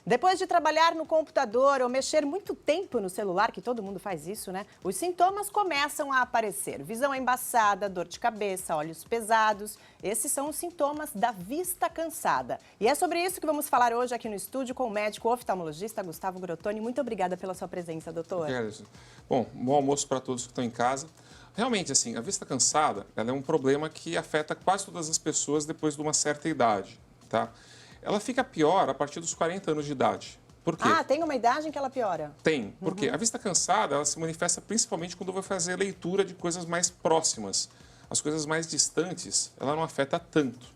Depois de trabalhar no computador ou mexer muito tempo no celular, que todo mundo faz isso, né? Os sintomas começam a aparecer. Visão embaçada, dor de cabeça, olhos pesados. Esses são os sintomas da vista cansada. E é sobre isso que vamos falar hoje aqui no estúdio com o médico oftalmologista Gustavo Grottoni. Muito obrigada pela sua presença, doutor. Bom almoço para todos que estão em casa. Realmente, assim, a vista cansada, ela é um problema que afeta quase todas as pessoas depois de uma certa idade, tá? Ela fica pior a partir dos 40 anos de idade. Por quê? Ah, tem uma idade em que ela piora? Tem, porque a vista cansada, ela se manifesta principalmente quando vai fazer leitura de coisas mais próximas. As coisas mais distantes, ela não afeta tanto.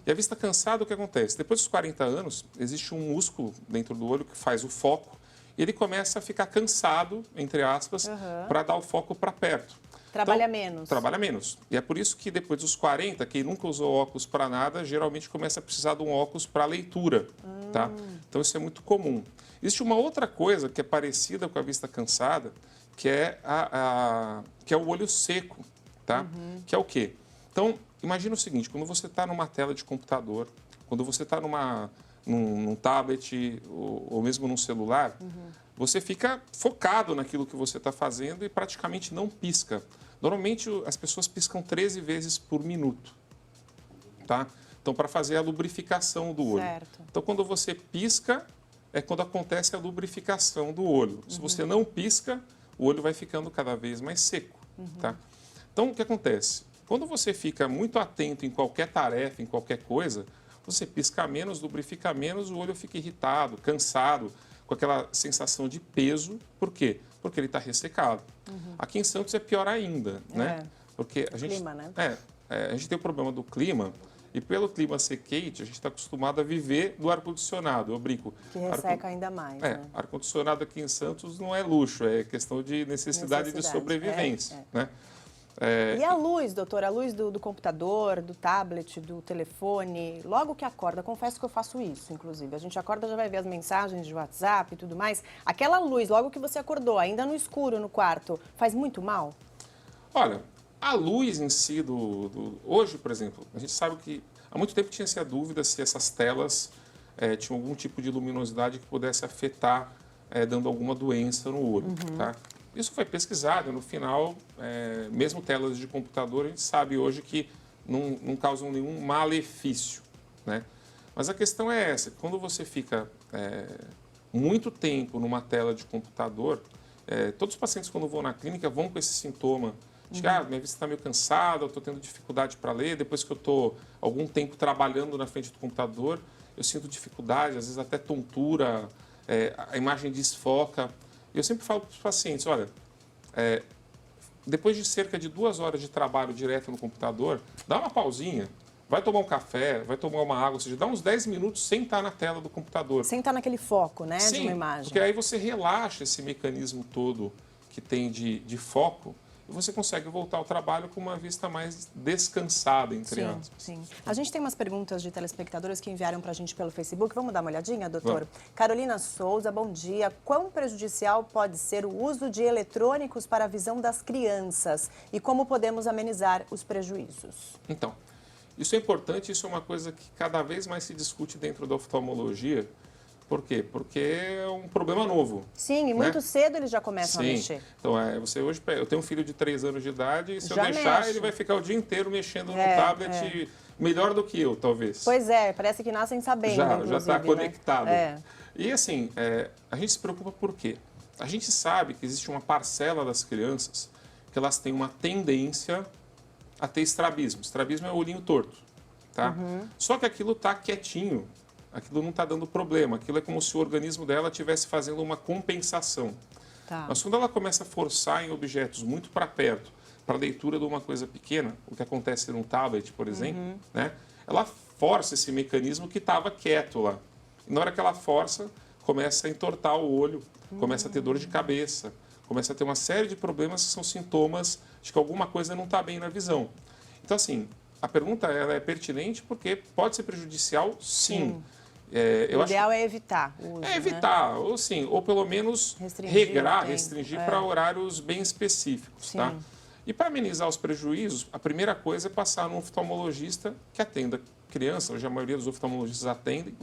E a vista cansada, o que acontece? Depois dos 40 anos, existe um músculo dentro do olho que faz o foco, e ele começa a ficar cansado, entre aspas, para dar o foco para perto. Trabalha Então, menos. Trabalha menos. E é por isso que depois dos 40, quem nunca usou óculos para nada, geralmente começa a precisar de um óculos para leitura. Tá? Então isso é muito comum. Existe uma outra coisa que é parecida com a vista cansada, que é, que é o olho seco. Tá? Que é o quê? Então, imagina o seguinte, quando você está numa tela de computador, quando você está num tablet ou mesmo num celular, você fica focado naquilo que você está fazendo e praticamente não pisca. Normalmente, as pessoas piscam 13 vezes por minuto, tá? Então, para fazer a lubrificação do olho. Certo. Então, quando você pisca, é quando acontece a lubrificação do olho. Se você não pisca, o olho vai ficando cada vez mais seco, tá? Então, o que acontece? Quando você fica muito atento em qualquer tarefa, em qualquer coisa, você pisca menos, lubrifica menos, o olho fica irritado, cansado, com aquela sensação de peso. Por quê? Porque ele está ressecado. Aqui em Santos é pior ainda, né? Porque a gente, clima, né? a gente tem o problema do clima, e pelo clima ser quente, a gente está acostumado a viver do ar-condicionado. Eu brinco. Que resseca ainda mais, né? Ar-condicionado aqui em Santos não é luxo, é questão de necessidade de sobrevivência, né? E a luz, doutor? A luz do computador, do tablet, do telefone, logo que acorda, confesso que eu faço isso, inclusive. A gente acorda, já vai ver as mensagens de WhatsApp e tudo mais. Aquela luz, logo que você acordou, ainda no escuro, no quarto, faz muito mal? Olha, a luz em si hoje, por exemplo, a gente sabe que há muito tempo tinha-se a dúvida se essas telas tinham algum tipo de luminosidade que pudesse afetar, dando alguma doença no olho, tá? Isso foi pesquisado, no final, mesmo telas de computador, a gente sabe hoje que não causam nenhum malefício, né? Mas a questão é essa, quando você fica muito tempo numa tela de computador, todos os pacientes quando vão na clínica vão com esse sintoma de que minha vista está meio cansada, eu estou tendo dificuldade para ler, depois que eu estou algum tempo trabalhando na frente do computador, eu sinto dificuldade, às vezes até tontura, a imagem desfoca. Eu sempre falo para os pacientes, olha, depois de cerca de 2 horas de trabalho direto no computador, dá uma pausinha, vai tomar um café, vai tomar uma água, ou seja, dá uns 10 minutos sem estar na tela do computador. Sem estar naquele foco, né, Sim, de uma imagem. Porque aí você relaxa esse mecanismo todo que tem de foco, e você consegue voltar ao trabalho com uma vista mais descansada, entre aspas. Sim. A gente tem umas perguntas de telespectadores que enviaram para a gente pelo Facebook. Vamos dar uma olhadinha, doutor? Vamos. Carolina Souza, bom dia. Quão prejudicial pode ser o uso de eletrônicos para a visão das crianças? E como podemos amenizar os prejuízos? Então, isso é importante, isso é uma coisa que cada vez mais se discute dentro da oftalmologia. Por quê? Porque é um problema novo. Sim, e muito cedo eles já começam a mexer. Então, você hoje, eu tenho um filho de 3 anos de idade e se Já eu deixar, mexe. ele vai ficar o dia inteiro mexendo no tablet, melhor do que eu, talvez. Pois é, parece que nascem sabendo, Já está conectado. Né? E assim, a gente se preocupa por quê? A gente sabe que existe uma parcela das crianças que elas têm uma tendência a ter estrabismo. Estrabismo é o olhinho torto, tá? Só que aquilo está quietinho. Aquilo não está dando problema, aquilo é como se o organismo dela estivesse fazendo uma compensação. Tá. Mas quando ela começa a forçar em objetos muito para perto, para a leitura de uma coisa pequena, o que acontece num tablet, por exemplo, né? Ela força esse mecanismo que estava quieto lá. E na hora que ela força, começa a entortar o olho, começa a ter dor de cabeça, começa a ter uma série de problemas que são sintomas de que alguma coisa não está bem na visão. Então, assim, a pergunta ela é pertinente porque pode ser prejudicial, sim. O ideal é evitar o uso, evitar, ou sim, ou pelo menos restringir restringir para horários bem específicos, tá? E para amenizar os prejuízos, a primeira coisa é passar num oftalmologista que atenda criança. Hoje a maioria dos oftalmologistas atendem.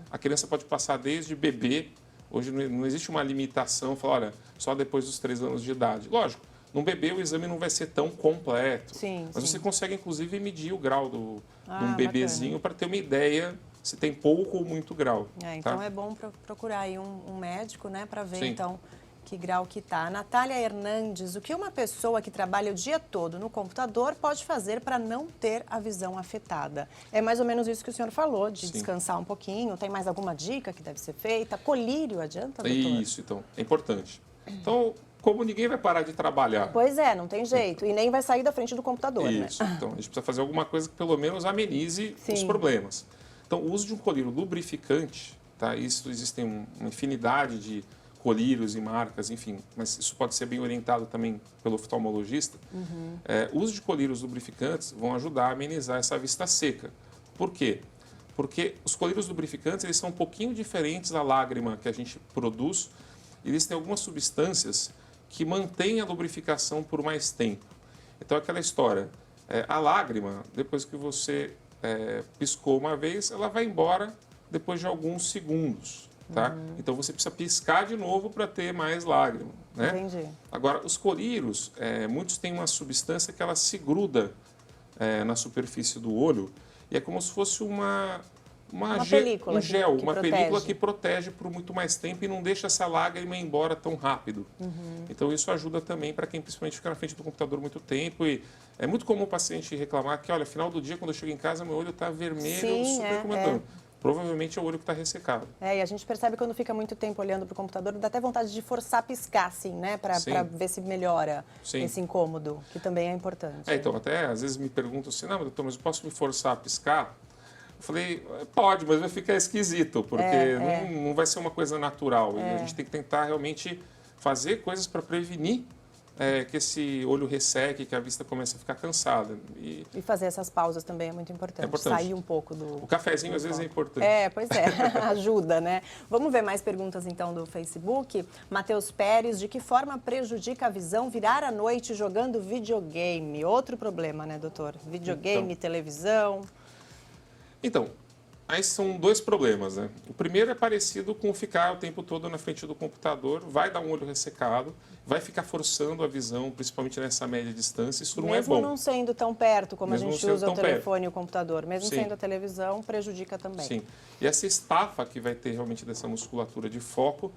A criança pode passar desde bebê. Hoje não existe uma limitação, falar, olha, só depois dos 3 anos de idade. Lógico, num bebê o exame não vai ser tão completo. Mas você consegue, inclusive, medir o grau de um bebezinho para ter uma ideia se tem pouco ou muito grau. Então é bom procurar aí um médico, né, para ver então que grau que está. Natália Hernandes, o que uma pessoa que trabalha o dia todo no computador pode fazer para não ter a visão afetada? É mais ou menos isso que o senhor falou, de descansar um pouquinho. Tem mais alguma dica que deve ser feita? Colírio adianta, doutor? Isso, então, é importante. Então, como ninguém vai parar de trabalhar... Pois é, não tem jeito. E nem vai sair da frente do computador, Isso, né? então a gente precisa fazer alguma coisa que pelo menos amenize os problemas. Então, o uso de um colírio lubrificante, tá? Isso existem uma infinidade de colírios e marcas, enfim, mas isso pode ser bem orientado também pelo oftalmologista. O uso de colírios lubrificantes vão ajudar a amenizar essa vista seca. Por quê? Porque os colírios lubrificantes eles são um pouquinho diferentes da lágrima que a gente produz. Eles têm algumas substâncias que mantêm a lubrificação por mais tempo. Então, aquela história, a lágrima, depois que você piscou uma vez, ela vai embora depois de alguns segundos. Tá? Então, você precisa piscar de novo para ter mais lágrima. Né? Entendi. Agora, os colírios, muitos têm uma substância que ela se gruda na superfície do olho e é como se fosse uma película, um gel, que uma protege. película que protege por muito mais tempo e não deixa essa lágrima ir embora tão rápido. Então, isso ajuda também para quem principalmente fica na frente do computador muito tempo. E é muito comum o paciente reclamar que, olha, final do dia, quando eu chego em casa, meu olho está vermelho, super comentando. Provavelmente é o olho que está ressecado. E a gente percebe quando fica muito tempo olhando para o computador, dá até vontade de forçar a piscar, assim, né? Para ver se melhora esse incômodo, que também é importante. Então, até às vezes me perguntam assim, não, doutor, mas eu posso me forçar a piscar? Eu falei, pode, mas vai ficar esquisito, porque não vai ser uma coisa natural. E a gente tem que tentar realmente fazer coisas para prevenir que esse olho resseque, que a vista comece a ficar cansada. E fazer essas pausas também é muito importante. Sair um pouco do... O cafezinho às vezes é importante. Pois é, ajuda, né? Vamos ver mais perguntas então do Facebook. Matheus Pérez, de que forma prejudica a visão virar à noite jogando videogame? Outro problema, né, doutor? Videogame, televisão... Então, aí são 2 problemas, né? O primeiro é parecido com ficar o tempo todo na frente do computador, vai dar um olho ressecado, vai ficar forçando a visão, principalmente nessa média distância, isso não é bom. Mesmo não sendo tão perto como a gente usa o telefone e o computador, mesmo sendo a televisão, prejudica também. Sim, e essa estafa que vai ter realmente dessa musculatura de foco,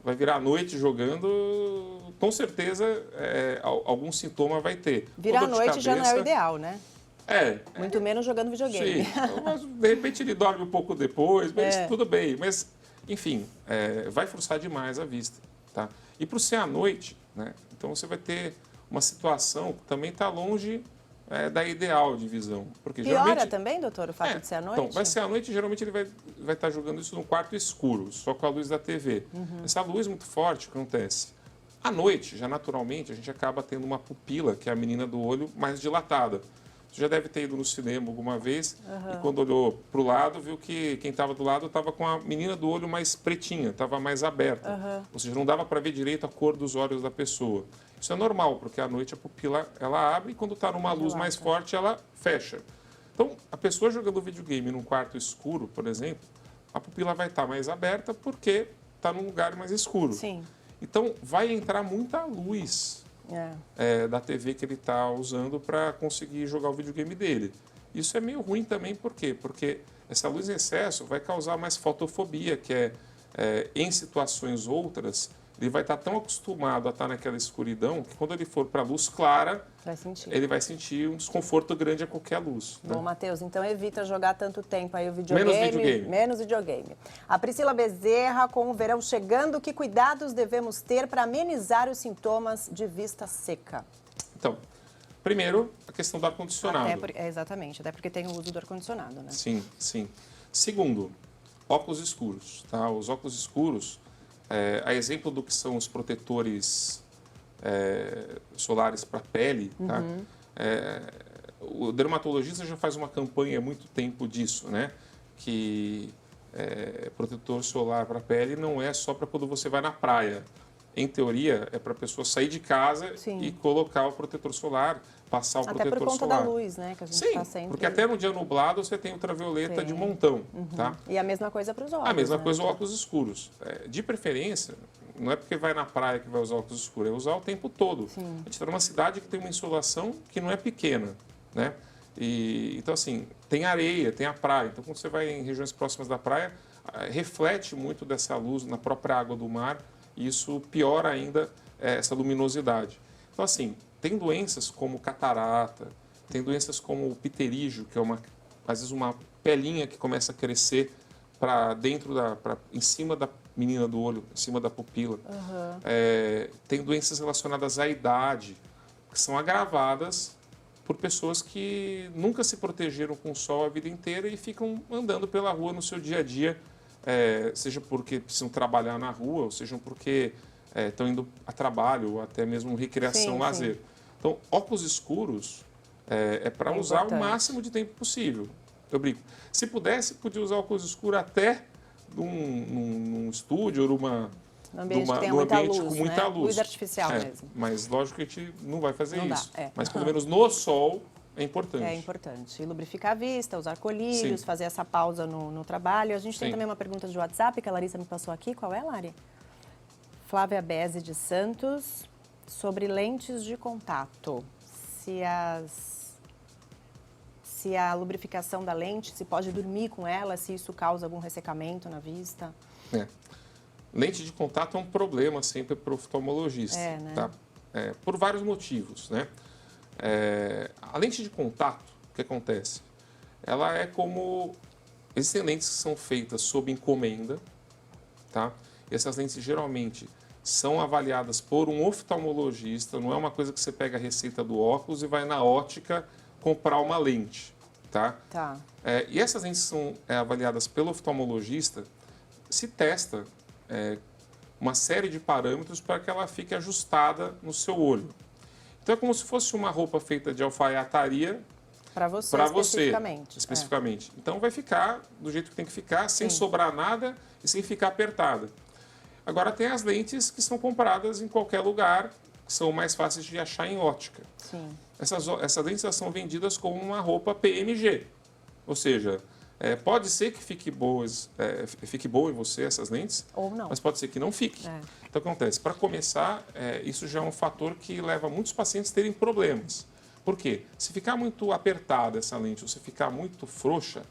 vai virar à noite jogando, com certeza algum sintoma vai ter. Virar à noite já não é o ideal, né? Muito menos jogando videogame. Sim, mas de repente ele dorme um pouco depois, mas tudo bem. Mas, enfim, vai forçar demais a vista. Tá? E para o ser à noite, né? Então você vai ter uma situação que também está longe da ideal de visão. Porque piora também, doutor, o fato de ser à noite? Então, vai ser à noite, geralmente ele vai estar jogando isso num quarto escuro, só com a luz da TV. Essa luz muito forte, o que acontece? À noite, já naturalmente, a gente acaba tendo uma pupila, que é a menina do olho, mais dilatada. Você já deve ter ido no cinema alguma vez e quando olhou para o lado, viu que quem estava do lado estava com a menina do olho mais pretinha, estava mais aberta. Ou seja, não dava para ver direito a cor dos olhos da pessoa. Isso é normal, porque à noite a pupila ela abre e quando está numa luz mais forte, ela fecha. Então, a pessoa jogando videogame num quarto escuro, por exemplo, a pupila vai estar mais aberta porque está num lugar mais escuro. Sim. Então, vai entrar muita luz da TV que ele está usando para conseguir jogar o videogame dele. Isso é meio ruim também, por quê? Porque essa luz em excesso vai causar mais fotofobia, que em situações outras, ele vai estar tão acostumado a estar naquela escuridão que quando ele for para a luz clara, ele vai sentir um desconforto grande a qualquer luz. Bom, né? Matheus, então evita jogar tanto tempo aí o videogame. Menos videogame. A Priscila Bezerra, com o verão chegando, que cuidados devemos ter para amenizar os sintomas de vista seca? Então, primeiro, a questão do ar-condicionado. Exatamente, até porque tem o uso do ar-condicionado, né? Sim, sim. Segundo, óculos escuros. Tá? Os óculos escuros, a exemplo do que são os protetores solares para a pele, tá? O dermatologista já faz uma campanha há muito tempo disso, né? Que protetor solar para a pele não é só para quando você vai na praia. em teoria, é para a pessoa sair de casa Sim. e colocar o protetor solar, passar o Até protetor por conta solar. da luz, né? Que a gente Sim, está sempre... porque até no dia nublado você tem ultravioleta Tem. de montão, tá? E a mesma coisa para os óculos, A mesma né? coisa os óculos escuros. De preferência, não é porque vai na praia que vai usar óculos escuros, é usar o tempo todo. Sim. A gente está numa cidade que tem uma insolação que não é pequena, né? Então, assim, tem areia, tem a praia. Então, quando você vai em regiões próximas da praia, reflete muito dessa luz na própria água do mar e isso piora ainda essa luminosidade. Então, assim, tem doenças como catarata, tem doenças como o pterígio, que é às vezes uma pelinha que começa a crescer para dentro em cima da menina do olho, em cima da pupila. Tem doenças relacionadas à idade, que são agravadas por pessoas que nunca se protegeram com o sol a vida inteira e ficam andando pela rua no seu dia a dia, seja porque precisam trabalhar na rua, ou seja porque estão indo a trabalho, ou até mesmo recreação, lazer. Então, óculos escuros é para usar o máximo de tempo possível. Eu brinco. Se pudesse, podia usar óculos escuros até num estúdio ou num ambiente que tenha num muita ambiente luz, com muita né? luz. Luz artificial mesmo. Mas lógico que a gente não vai fazer Não isso. dá, Mas pelo menos no sol é importante. É importante. E lubrificar a vista, usar colírios, Sim. fazer essa pausa no trabalho. A gente tem Sim. também uma pergunta de WhatsApp que a Larissa me passou aqui. Qual é, Lari? Flávia Beze de Santos, sobre lentes de contato. Se a lubrificação da lente, se pode dormir com ela, se isso causa algum ressecamento na vista. Lente de contato é um problema sempre para o oftalmologista, né? tá? Por vários motivos, né? A lente de contato, o que acontece? Ela é como... Existem lentes que são feitas sob encomenda, tá? E essas lentes geralmente são avaliadas por um oftalmologista, não é uma coisa que você pega a receita do óculos e vai na ótica comprar uma lente, tá? E essas lentes são avaliadas pelo oftalmologista, se testa uma série de parâmetros para que ela fique ajustada no seu olho. Então é como se fosse uma roupa feita de alfaiataria para você especificamente. Então vai ficar do jeito que tem que ficar, sem sobrar nada e sem ficar apertada. Agora tem as lentes que são compradas em qualquer lugar, que são mais fáceis de achar em ótica. Sim. Essas lentes são vendidas como uma roupa PMG, ou seja, pode ser que fique boa em você essas lentes, ou não, mas pode ser que não fique. Então, o que acontece? Para começar, isso já é um fator que leva muitos pacientes a terem problemas. Por quê? Se ficar muito apertada essa lente, ou se ficar muito frouxa,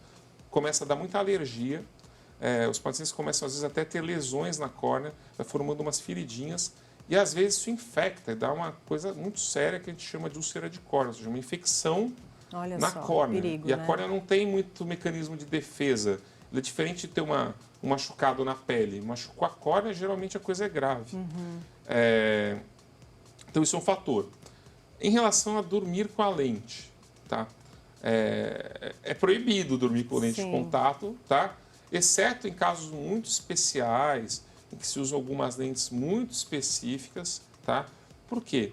começa a dar muita alergia. Os pacientes começam, às vezes, até a ter lesões na córnea, vai formando umas feridinhas, e às vezes isso infecta e dá uma coisa muito séria que a gente chama de úlcera de córnea, ou seja, uma infecção na córnea. Perigo, e a córnea não tem muito mecanismo de defesa. Ele é diferente de ter um machucado na pele. Machucou a córnea, geralmente a coisa é grave. Então, isso é um fator. Em relação a dormir com a lente, tá? É proibido dormir com lente de contato, tá? Exceto em casos muito especiais, em que se usam algumas lentes muito específicas, tá? Por quê?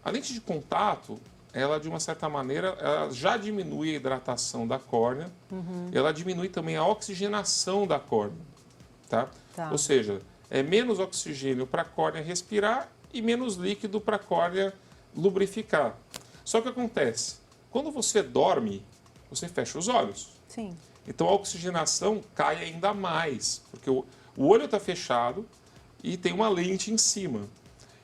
A lente de contato, ela de uma certa maneira, ela já diminui a hidratação da córnea, ela diminui também a oxigenação da córnea, tá? Ou seja, é menos oxigênio para a córnea respirar e menos líquido para a córnea lubrificar. Só que acontece, quando você dorme, você fecha os olhos. Sim. Então a oxigenação cai ainda mais, porque o olho está fechado e tem uma lente em cima.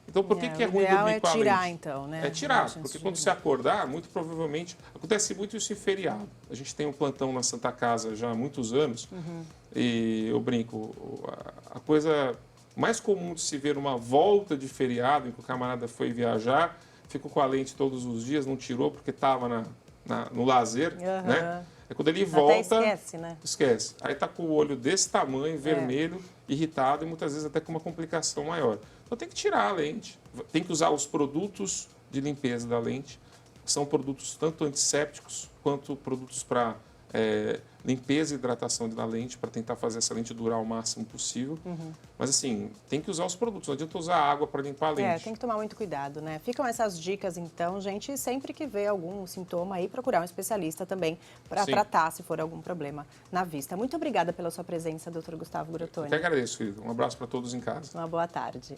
Então por que é ruim dormir com a lente? Tirar, então, né? É tirar, porque quando você acordar, muito provavelmente, acontece muito isso em feriado. A gente tem um plantão na Santa Casa já há muitos anos, e eu brinco, a coisa mais comum de se ver numa volta de feriado, em que o camarada foi viajar, ficou com a lente todos os dias, não tirou porque estava no lazer, né? É quando ele volta... Até esquece, né? Esquece. Aí está com o olho desse tamanho, vermelho, irritado e muitas vezes até com uma complicação maior. Então tem que tirar a lente. Tem que usar os produtos de limpeza da lente. São produtos tanto antissépticos quanto produtos para limpeza e hidratação da lente, para tentar fazer essa lente durar o máximo possível. Mas assim, tem que usar os produtos. Não adianta usar água para limpar a lente. Tem que tomar muito cuidado, né? Ficam essas dicas, então, gente, sempre que vê algum sintoma aí, procurar um especialista também para tratar se for algum problema na vista. Muito obrigada pela sua presença, Dr. Gustavo Grotoni. Eu que agradeço, querido. Um abraço para todos em casa. Uma boa tarde.